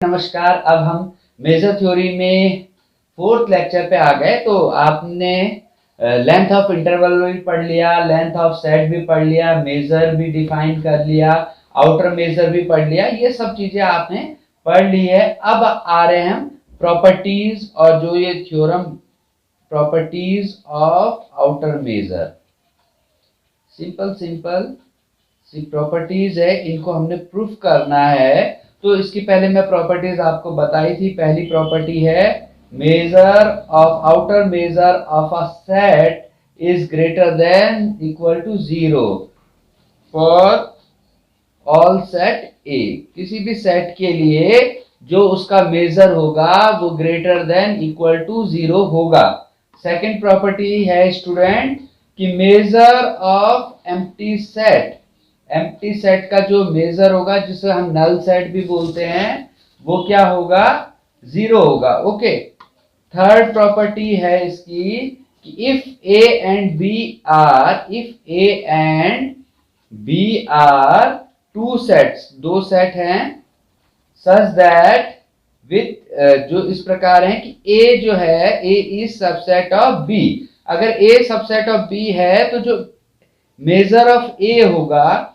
नमस्कार। अब हम मेजर थ्योरी में फोर्थ लेक्चर पे आ गए। तो आपने लेंथ ऑफ इंटरवल भी पढ़ लिया, लेंथ ऑफ सेट भी पढ़ लिया, मेजर भी डिफाइन कर लिया, आउटर मेजर भी पढ़ लिया। ये सब चीजें आपने पढ़ ली है। अब आ रहे हैं हम प्रॉपर्टीज और जो ये theorem properties of outer measure. Simple सी प्रॉपर्टीज है, इनको हमने प्रूफ करना है। तो इसकी पहले मैं प्रॉपर्टीज आपको बताई थी। पहली प्रॉपर्टी है measure of outer measure of a set is greater than equal to 0 for all set A. किसी भी सेट के लिए जो उसका मेजर होगा वो ग्रेटर देन इक्वल टू 0 होगा। सेकंड प्रॉपर्टी है स्टूडेंट कि मेजर ऑफ एम्प्टी सेट का जो मेजर होगा, जिसे हम नल सेट भी बोलते हैं, वो क्या होगा? 0 होगा। ओके। थर्ड प्रॉपर्टी है इसकी कि if A and B are two sets, दो सेट हैं, सच दैट विथ जो इस प्रकार है कि ए जो है ए इज सबसेट ऑफ बी। अगर ए सबसेट ऑफ बी है तो जो मेजर ऑफ ए होगा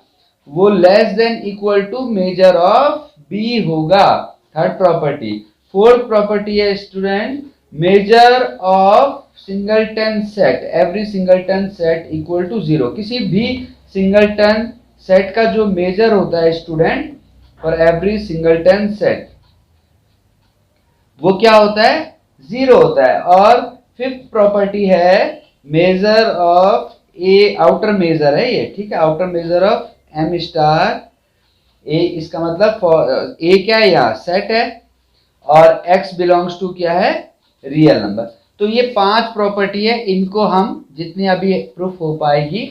वो less than equal to measure of b होगा। Third property. फोर्थ प्रॉपर्टी है student measure of singleton set, every singleton set equal to 0। किसी भी सिंगलटन सेट का जो मेजर होता है student for every singleton set, वो क्या होता है? 0 होता है। और फिफ्थ प्रॉपर्टी है measure of a, outer measure है ये, ठीक है, outer measure of m star a. इसका मतलब ए क्या है? यहाँ सेट है और एक्स बिलोंग्स टू क्या है? Real number. तो ये 5 प्रॉपर्टी है। इनको हम जितनी अभी प्रूफ हो पाएगी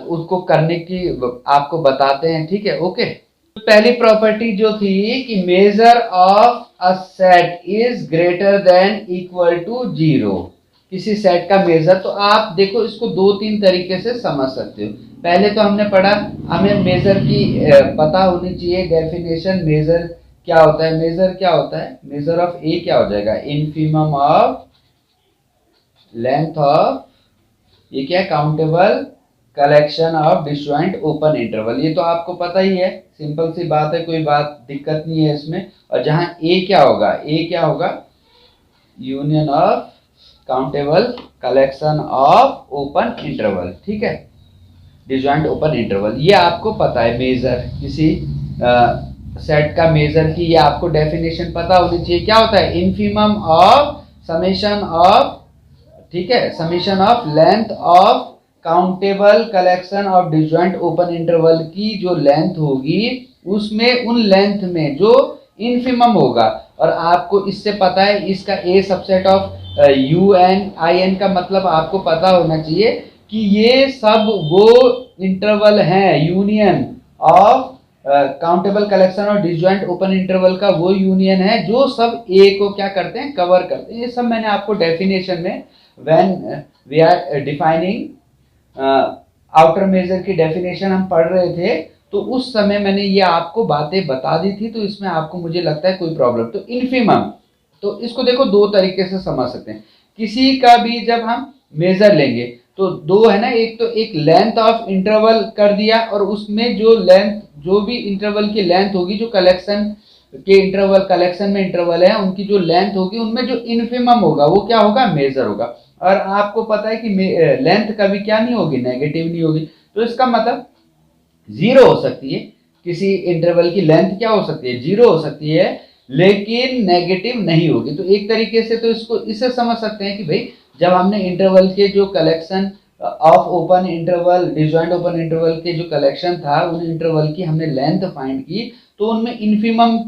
उसको करने की आपको बताते हैं, ठीक है? ओके। तो पहली प्रॉपर्टी जो थी कि measure of a set is greater than equal to 0। किसी सेट का मेजर, तो आप देखो इसको 2-3 तरीके से समझ सकते हो। पहले तो हमने पढ़ा, हमें मेजर की पता होनी चाहिए डेफिनेशन। मेजर क्या होता है? मेजर क्या होता है? मेजर ऑफ ए क्या हो जाएगा? इनफिमम ऑफ लेंथ ऑफ, ये क्या है? Countable collection of disjoint open interval. ये तो आपको पता ही है, सिंपल सी बात है, कोई बात दिक्कत नहीं है इसमें। और जहां ए क्या होगा? ए क्या होगा? Union of countable collection of open interval, ठीक है, डिसजॉइंट ओपन इंटरवल। ये आपको पता है मेजर, किसी सेट का मेजर की ये आपको डेफिनेशन पता होनी चाहिए। क्या होता है? इनफिमम ऑफ समेशन ऑफ, ठीक है, summation of length of countable collection of disjoint open interval की जो लेंथ होगी उसमें उन लेंथ में जो इनफिमम होगा। और आपको इससे पता है इसका a subset of union I n का मतलब आपको पता होना चाहिए कि ये सब वो इंटरवल हैं, यूनियन ऑफ काउंटेबल कलेक्शन और डिसजॉइंट ओपन इंटरवल का वो यूनियन है जो सब ए को क्या करते हैं? कवर करते हैं। ये सब मैंने आपको डेफिनेशन में when we are defining outer measure की डेफिनेशन हम पढ़ रहे थे तो उस समय मैंने ये आपको बातें बता दी थी। तो इसमें आपको मुझे लगता है कोई प्रॉब्लम, तो इनफिमम, तो इसको देखो 2 तरीके से समझ सकते हैं। किसी का भी जब हम मेजर लेंगे तो 2 है ना, एक तो एक लेंथ ऑफ इंटरवल कर दिया और उसमें जो लेंथ, जो भी इंटरवल की लेंथ होगी, जो कलेक्शन के इंटरवल, कलेक्शन में इंटरवल है उनकी जो लेंथ होगी उनमें जो इनफिमम होगा वो क्या होगा? मेजर होगा। और आपको पता है कि लेंथ कभी क्या नहीं होगी? नेगेटिव नहीं होगी। तो इसका मतलब 0 हो सकती है, किसी इंटरवल की लेंथ क्या हो सकती है? 0 हो सकती है, लेकिन नेगेटिव नहीं होगी। तो एक तरीके से तो इसको इससे समझ सकते हैं कि भाई जब हमने इंटरवल के जो collection of open interval, disjoint open interval के जो कलेक्शन था उन इंटरवल की हमने लेंथ फाइंड की, तो उनमें इनफिमम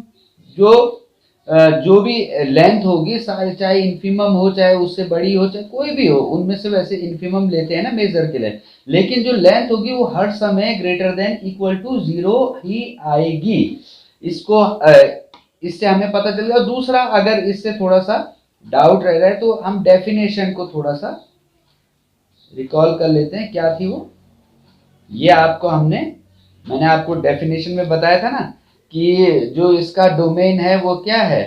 जो भी लेंथ होगी, चाहे इनफिमम हो, चाहे उससे बड़ी हो, चाहे कोई भी हो, उनमें से वैसे इनफिमम लेते हैं ना मेजर के लिए, लेकिन जो लेंथ होगी वो हर समय ग्रेटर देन इक्वल टू 0 ही आएगी। इसको इससे हमें पता चल गया। दूसरा, अगर इससे थोड़ा सा डाउट रह रहा है तो हम डेफिनेशन को थोड़ा सा रिकॉल कर लेते हैं। क्या थी वो? ये आपको मैंने आपको डेफिनेशन में बताया था ना कि जो इसका डोमेन है वो क्या है,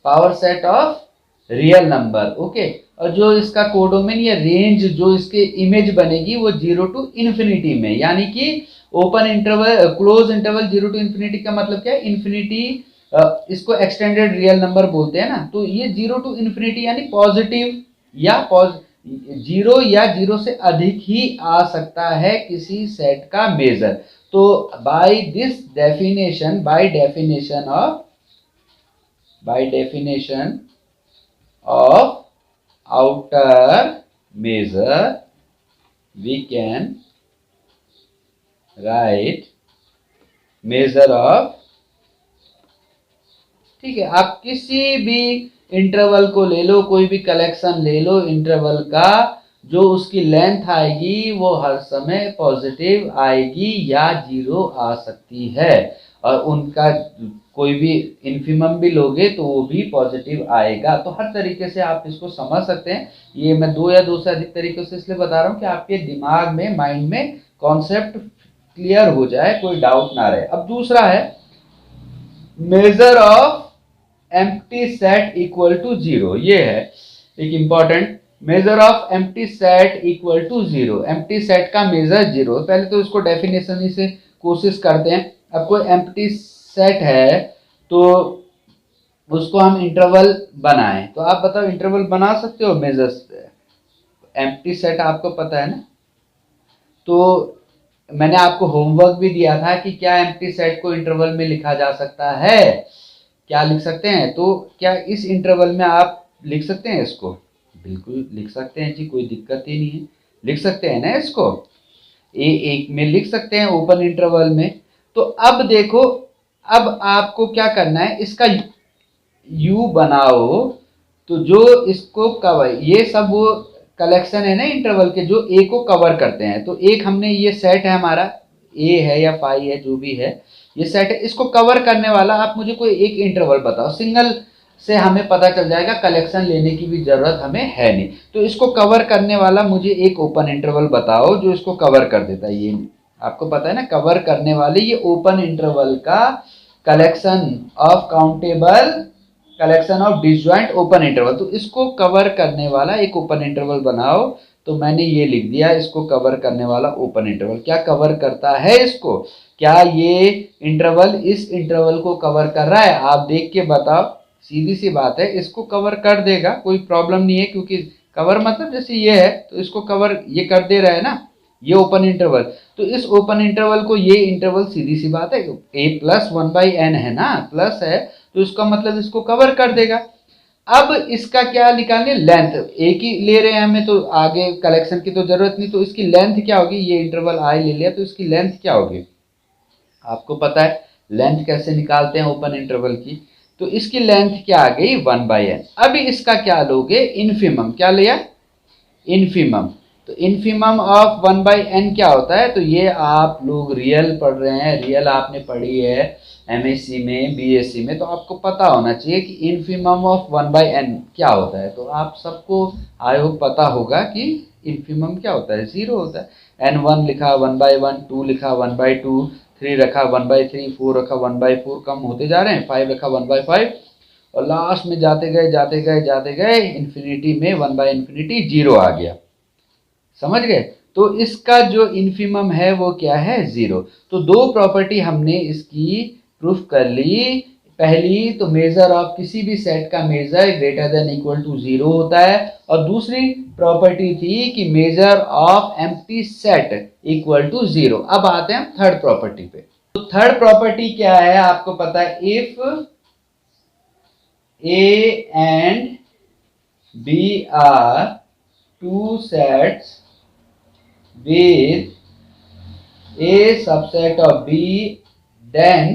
power set of real number, okay. और जो इसका कोडोमेन या रेंज जो इसके इमेज बनेगी वो 0 टू इन्फिनिटी में, यानी कि open interval close interval 0 to infinity का मतलब क्या है, इन्फिनिटी, इसको एक्सटेंडेड रियल नंबर बोलते हैं ना। तो ये 0 टू इन्फिनिटी यानी पॉजिटिव या 0 या 0 से अधिक ही आ सकता है किसी सेट का मेजर। तो by definition of outer measure we can write measure of, ठीक है। आप किसी भी इंटरवल को ले लो, कोई भी कलेक्शन ले लो इंटरवल का, जो उसकी लेंथ आएगी वो हर समय पॉजिटिव आएगी या 0 आ सकती है, और उनका कोई भी इन्फिमम भी लोगे तो वो भी पॉजिटिव आएगा। तो हर तरीके से आप इसको समझ सकते हैं। ये मैं 2 या 2 से अधिक तरीकों से इसलिए बता रहा हूँ कि आपके दिमाग में, माइंड में कॉन्सेप्ट क्लियर हो जाए, कोई डाउट ना रहे। अब दूसरा है measure of empty set equal to 0। ये है एक important, measure of empty set equal to 0। Empty set का मेजर 0। पहले तो इसको डेफिनेशन ही से कोशिश करते हैं। अब कोई एम्प्टी सेट है तो उसको हम इंटरवल बनाएं, तो आप बताओ इंटरवल बना सकते हो मेजर एम्प्टी सेट, आपको पता है ना। तो मैंने आपको होमवर्क भी दिया था कि क्या एम्प्टी सेट को इंटरवल में लिखा जा सकता है, क्या लिख सकते हैं। तो क्या इस इंटरवल में आप लिख सकते हैं इसको, बिल्कुल लिख सकते हैं जी, कोई दिक्कत ही नहीं है, लिख सकते हैं ना इसको, A1 में लिख सकते हैं, ओपन इंटरवल में। तो अब देखो, अब आपको क्या करना है, इसका U बनाओ, तो जो इसको कवर, ये सब वो कलेक्शन है ना इंटरवल के जो A को कवर करते हैं। तो एक हमने ये सेट है हमारा, A है या फाई है जो भी है, ये सेट है, इसको कवर करने वाला आप मुझे कोई एक इंटरवल बताओ। सिंगल से हमें पता चल जाएगा, कलेक्शन लेने की भी जरूरत हमें है नहीं। तो इसको कवर करने वाला मुझे एक ओपन इंटरवल बताओ जो इसको कवर कर देता है। ये आपको पता है ना, कवर करने वाले ये ओपन इंटरवल का collection of countable, collection of disjoint open interval. तो इसको कवर करने वाला एक ओपन इंटरवल बनाओ। तो मैंने ये लिख दिया, इसको कवर करने वाला ओपन इंटरवल। क्या कवर करता है इसको, क्या ये इंटरवल इस इंटरवल को कवर कर रहा है, आप देख के बताओ। सीधी सी बात है, इसको कवर कर देगा, कोई प्रॉब्लम नहीं है, क्योंकि कवर मतलब जैसे ये है तो इसको कवर ये कर दे रहा है ना, ये ओपन इंटरवल। तो इस ओपन इंटरवल को, ये इंटरवल सीधी सी बात है a प्लस 1/n है ना, प्लस है, तो इसका मतलब इसको कवर कर देगा। अब इसका क्या निकालने, लेंथ। एक ही ले रहे हैं हमें, तो आगे कलेक्शन की तो जरूरत नहीं, तो इसकी लेंथ क्या होगी, ये इंटरवल आई ले लिया तो इसकी लेंथ क्या होगी, आपको पता है लेंथ कैसे निकालते हैं ओपन इंटरवल की। तो इसकी लेंथ क्या आ गई, 1/n। अभी इसका क्या लोगे, इन्फिमम। क्या लिया, इन्फिमम। तो इन्फिमम ऑफ 1/n क्या होता है, तो ये आप लोग रियल पढ़ रहे हैं, रियल आपने पढ़ी है एमएससी में, बीएससी में, तो आपको पता होना चाहिए कि इन्फिमम ऑफ 1/n क्या होता है। तो आप सबको आई होप पता होगा कि इन्फिमम क्या होता है, 0 होता है। n1 लिखा 1/1, 2 लिखा 1/2, 3 रखा 1/3, 4 रखा 1/4, कम होते जा रहे हैं, 5 रखा 1/5, और लास्ट में जाते गए इन्फिनिटी में 1/∞ 0 आ गया। समझ गए। तो इसका जो इन्फिमम है वो क्या है, 0। तो दो प्रॉपर्टी हमने इसकी प्रूफ कर ली। पहली तो मेजर ऑफ किसी भी सेट का measure greater than equal to 0 होता है, और दूसरी प्रॉपर्टी थी कि measure of empty set equal to 0। अब आते हैं थर्ड प्रॉपर्टी पे। तो थर्ड प्रॉपर्टी क्या है, आपको पता है, if A and B are two sets with a subset of B, then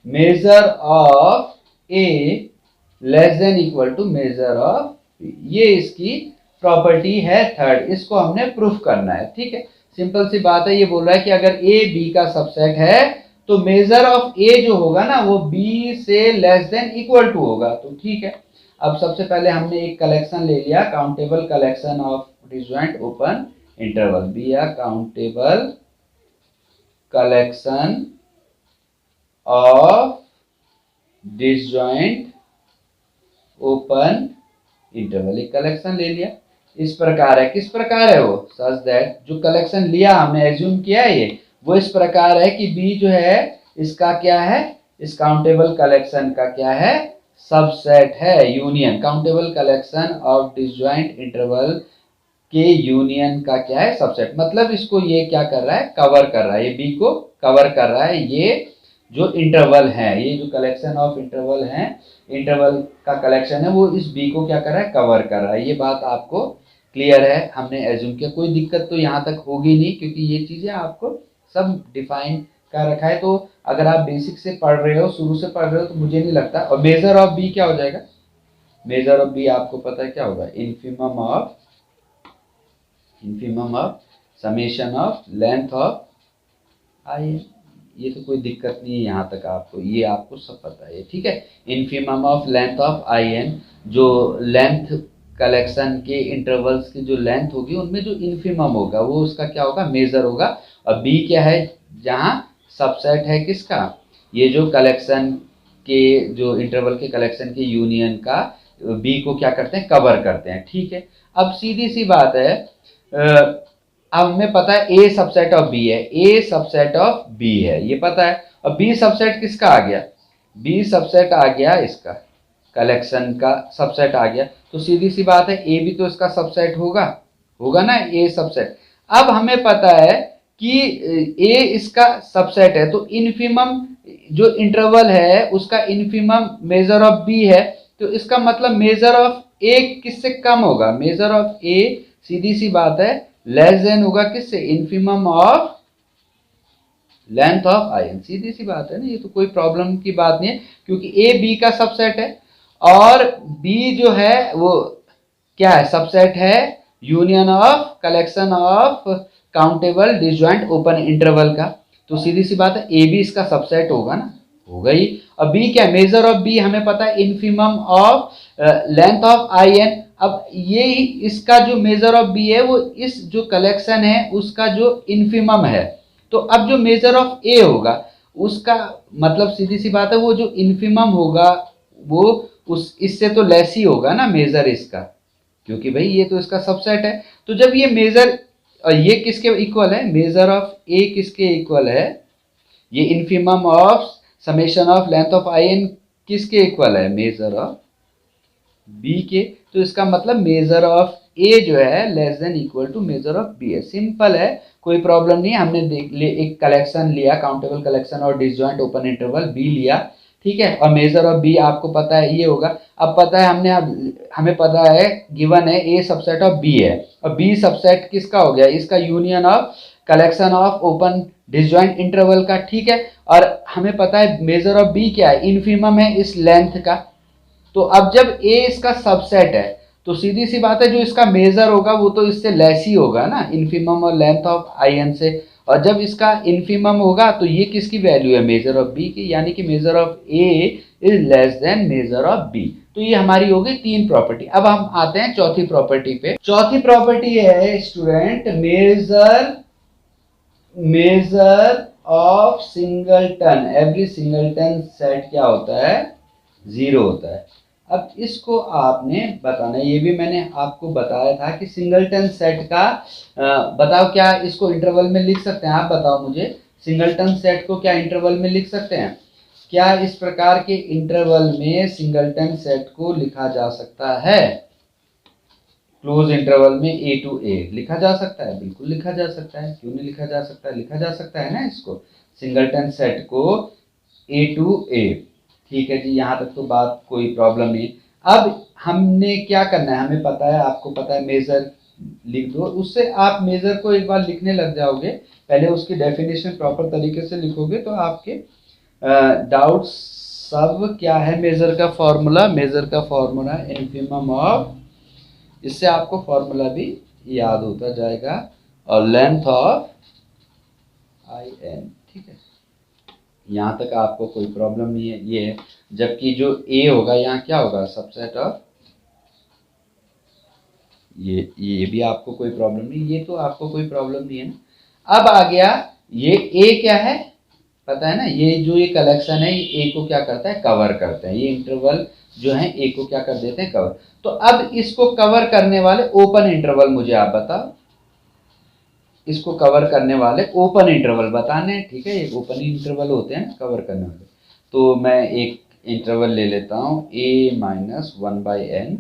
measure of A less than equal to measure of B। ये इसकी प्रॉपर्टी है थर्ड, इसको हमने प्रूफ करना है। ठीक है, सिंपल सी बात है। ये बोल रहा है कि अगर A B का सबसेट है तो मेजर ऑफ A जो होगा ना वो B से लेस देन इक्वल टू होगा। तो ठीक है, अब सबसे पहले हमने एक कलेक्शन ले लिया, countable collection of disjoint open interval, be a countable collection of disjoint open interval. एक कलेक्शन ले लिया, इस प्रकार है। किस प्रकार है वो? सच दैट, जो कलेक्शन लिया हमने एज्यूम किया है ये, वो इस प्रकार है कि बी जो है इसका क्या है, इस काउंटेबल कलेक्शन का क्या है, सबसेट है, union. Countable collection of disjoint interval के यूनियन का क्या है, सबसेट। मतलब इसको ये क्या कर रहा है, कवर कर रहा है, ये बी को कवर कर रहा है। ये जो इंटरवल है, ये जो कलेक्शन ऑफ इंटरवल है, इंटरवल का कलेक्शन है, वो इस बी को क्या कर रहा है, कवर कर रहा है। ये बात आपको क्लियर है, हमने एज्यूम किया। कोई दिक्कत तो यहाँ तक होगी नहीं, क्योंकि ये चीजें आपको सब डिफाइन कर रखा है। तो अगर आप बेसिक से पढ़ रहे हो, शुरू से पढ़ रहे हो, तो मुझे नहीं लगता। और मेजर ऑफ बी क्या हो जाएगा? मेजर ऑफ बी आपको पता है क्या होगा? Infimum of summation of length of I. ये तो कोई दिक्कत नहीं है यहाँ तक आपको, ये आपको सब पता है, ठीक है। Infimum of length of I n, जो लेंथ कलेक्शन के इंटरवल्स की जो लेंथ होगी, उनमें जो इन्फीमम होगा वो उसका क्या होगा, मेजर होगा। और बी क्या है, जहाँ सबसेट है किसका, ये जो कलेक्शन के, जो इंटरवल के कलेक्शन के यूनियन का, बी को क्या करते हैं, कवर करते हैं, ठीक है। अब सीधी सी बात है, अब हमें पता है ए सबसेट ऑफ बी है, ए सबसेट ऑफ बी है, ये पता है। और बी सबसेट किसका आ गया, बी सबसेट आ गया इसका, कलेक्शन का सबसेट आ गया। तो सीधी सी बात है, ए भी तो इसका सबसेट होगा, होगा ना, ए सबसेट। अब हमें पता है कि ए इसका सबसेट है, तो इन्फीमम जो इंटरवल है उसका इन्फीमम मेजर ऑफ बी है। तो इसका मतलब मेजर ऑफ ए किससे कम होगा, मेजर ऑफ ए सीधी सी बात है लेस देन होगा किससे, infimum of length of I n. सीधी सी बात है ना, ये तो कोई प्रॉब्लम की बात नहीं है, क्योंकि ए बी का सबसेट है और बी जो है वो क्या है, सबसेट है union of collection of countable disjoint open interval का। तो सीधी सी बात है, ए बी इसका सबसेट होगा ना, होगा ही। और बी क्या, मेजर ऑफ बी हमें पता है infimum of length of I n. अब ये इसका जो मेजर ऑफ बी है वो इस जो कलेक्शन है उसका जो इन्फीमम है। तो अब जो मेजर ऑफ ए होगा उसका मतलब सीधी सी बात है, वो जो इन्फीमम होगा वो उस इससे तो लेस ही होगा ना मेजर इसका, क्योंकि भाई ये तो इसका सबसेट है। तो जब ये मेजर, ये किसके इक्वल है, मेजर ऑफ ए किसके इक्वल है, ये infimum of summation of length of I n किसके इक्वल है, मेजर ऑफ बी के। तो इसका मतलब मेजर ऑफ ए जो है less than equal to measure of B है। सिंपल है, कोई प्रॉब्लम नहीं है। हमने एक कलेक्शन लिया, काउंटेबल कलेक्शन और डिसजॉइंट ओपन इंटरवल बी लिया, ठीक है। और मेजर ऑफ बी आपको पता है ये होगा। अब पता है हमें पता है गिवन है ए सबसेट ऑफ बी है, और बी सबसेट किसका हो गया, इसका union of collection of open disjoint interval का, ठीक है। और हमें पता है मेजर ऑफ बी क्या है, इन्फीमम है इस लेंथ का। तो अब जब ए इसका सबसेट है तो सीधी सी बात है, जो इसका मेजर होगा वो तो इससे लेस ही होगा ना, इन्फीमम और लेंथ ऑफ आई एन से। और जब इसका इन्फीमम होगा तो ये किसकी वैल्यू है, मेजर ऑफ बी की, यानी कि measure of A is less than measure of B. तो ये हमारी हो गई तीन प्रॉपर्टी। अब हम आते हैं चौथी प्रॉपर्टी पे। चौथी प्रॉपर्टी है student, measure of singleton. Every singleton set क्या होता है, 0 होता है। अब इसको आपने बताना, ये भी मैंने आपको बताया था कि सिंगलटन सेट का बताओ क्या इसको इंटरवल में लिख सकते हैं, आप बताओ मुझे, सिंगलटन सेट को क्या इंटरवल में लिख सकते हैं, क्या इस प्रकार के इंटरवल में सिंगलटन सेट को लिखा जा सकता है, क्लोज इंटरवल में ए टू ए लिखा जा सकता है, बिल्कुल लिखा जा सकता है, क्यों नहीं लिखा जा सकता है, लिखा जा सकता है ना इसको, सिंगलटन सेट को ए टू ए, ठीक है जी। यहाँ तक तो बात कोई प्रॉब्लम नहीं। अब हमने क्या करना है, हमें पता है, आपको पता है, मेजर लिख दो, उससे आप मेजर को एक बार लिखने लग जाओगे, पहले उसकी डेफिनेशन प्रॉपर तरीके से लिखोगे तो आपके डाउट सब क्या है। मेजर का फॉर्मूला, मेजर का फॉर्मूला इन्फीमम ऑफ, इससे आपको फॉर्मूला भी याद होता जाएगा, और लेंथ ऑफ आई एन, ठीक है। यहाँ तक आपको कोई प्रॉब्लम नहीं है, ये है। जबकि जो ए होगा यहाँ क्या होगा, सबसेट ऑफ, ये भी आपको कोई प्रॉब्लम नहीं, ये तो आपको कोई प्रॉब्लम नहीं है ना। अब आ गया ये ए क्या है, पता है ना, ये जो ये कलेक्शन है ये ए को क्या करता है, कवर करते हैं, ये इंटरवल जो है ए को क्या कर देते हैं, कवर। तो अब इसको कवर करने वाले ओपन इंटरवल मुझे आप बताओ, इसको कवर करने वाले ओपन इंटरवल बताने हैं, ठीक है, ये ओपन इंटरवल होते हैं कवर करने वाले। तो मैं एक इंटरवल ले लेता हूँ a minus one by n,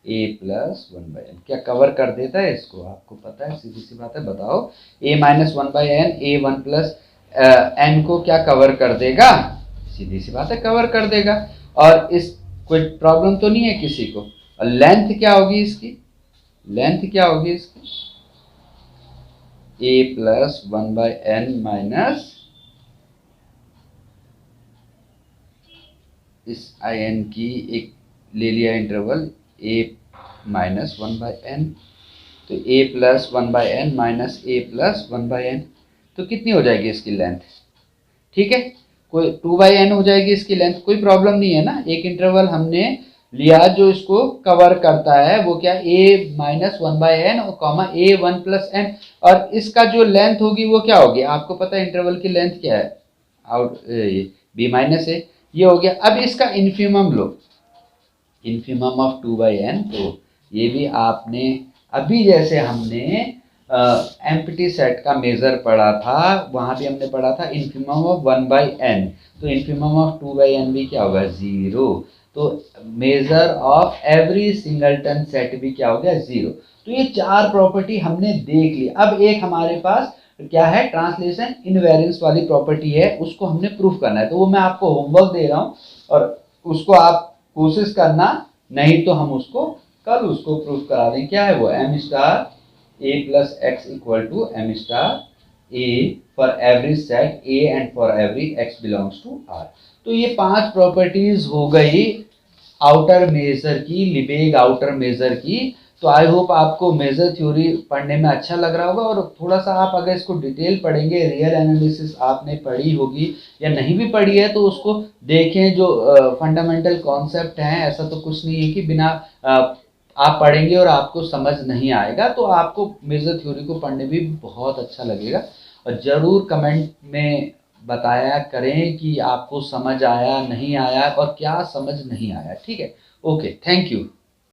a plus one by n, क्या कवर कर देता है इसको, आपको पता है, सीधी सी बात है, बताओ। A minus one by n, a one plus n को क्या कवर कर देगा, सीधी सी बात है, कवर कर देगा। और इस कोई प्रॉब्लम तो नहीं है किसी को। और लेंथ क्या होगी इसकी, लेंथ क्या होगी इसकी, a plus one by n minus इस आई एन की एक ले लिया interval a minus one by n, तो a plus one by n minus a plus one by n, तो कितनी हो जाएगी इसकी लेंथ, ठीक है, कोई टू बाई एन हो जाएगी इसकी लेंथ, कोई प्रॉब्लम नहीं है ना। एक इंटरवल हमने लिया जो इसको कवर करता है, वो क्या, ए माइनस वन बाई एन और कॉमा ए वन प्लस एन, और इसका जो लेंथ होगी वो क्या होगी, आपको पता है इंटरवल की लेंथ क्या है, आउट बी माइनस ए, ये हो गया। अब इसका इन्फिमम लो, infimum of two by n, तो ये भी आपने अभी जैसे हमने एम्प्टी सेट का मेजर पढ़ा था, वहां भी हमने पढ़ा था infimum of one by n, तो infimum of two by n भी क्या होगा, जीरो। तो measure of every singleton set भी क्या हो गया, जीरो। तो ये चार प्रॉपर्टी हमने देख ली। अब एक हमारे पास क्या है, ट्रांसलेशन इनवेरियंस वाली प्रॉपर्टी है, उसको हमने प्रूफ करना है, तो वो मैं आपको होमवर्क दे रहा हूँ और उसको आप कोशिश करना, नहीं तो हम उसको कल उसको प्रूफ करा दें। क्या है वो, m star A plus x equal to m star A for every set A and for every x belongs to R. तो ये पांच प्रॉपर्टीज हो गई आउटर मेजर की, लिबेग आउटर मेजर की। तो आई होप आपको मेजर थ्योरी पढ़ने में अच्छा लग रहा होगा, और थोड़ा सा आप अगर इसको डिटेल पढ़ेंगे, रियल एनालिसिस आपने पढ़ी होगी या नहीं भी पढ़ी है तो उसको देखें, जो फंडामेंटल कॉन्सेप्ट हैं, ऐसा तो कुछ नहीं है कि बिना आप पढ़ेंगे और आपको समझ नहीं आएगा। तो आपको मेजर थ्योरी को पढ़ने भी बहुत अच्छा लगेगा, और ज़रूर कमेंट में बताया करें कि आपको समझ आया नहीं आया और क्या समझ नहीं आया, ठीक है। Okay, thank you.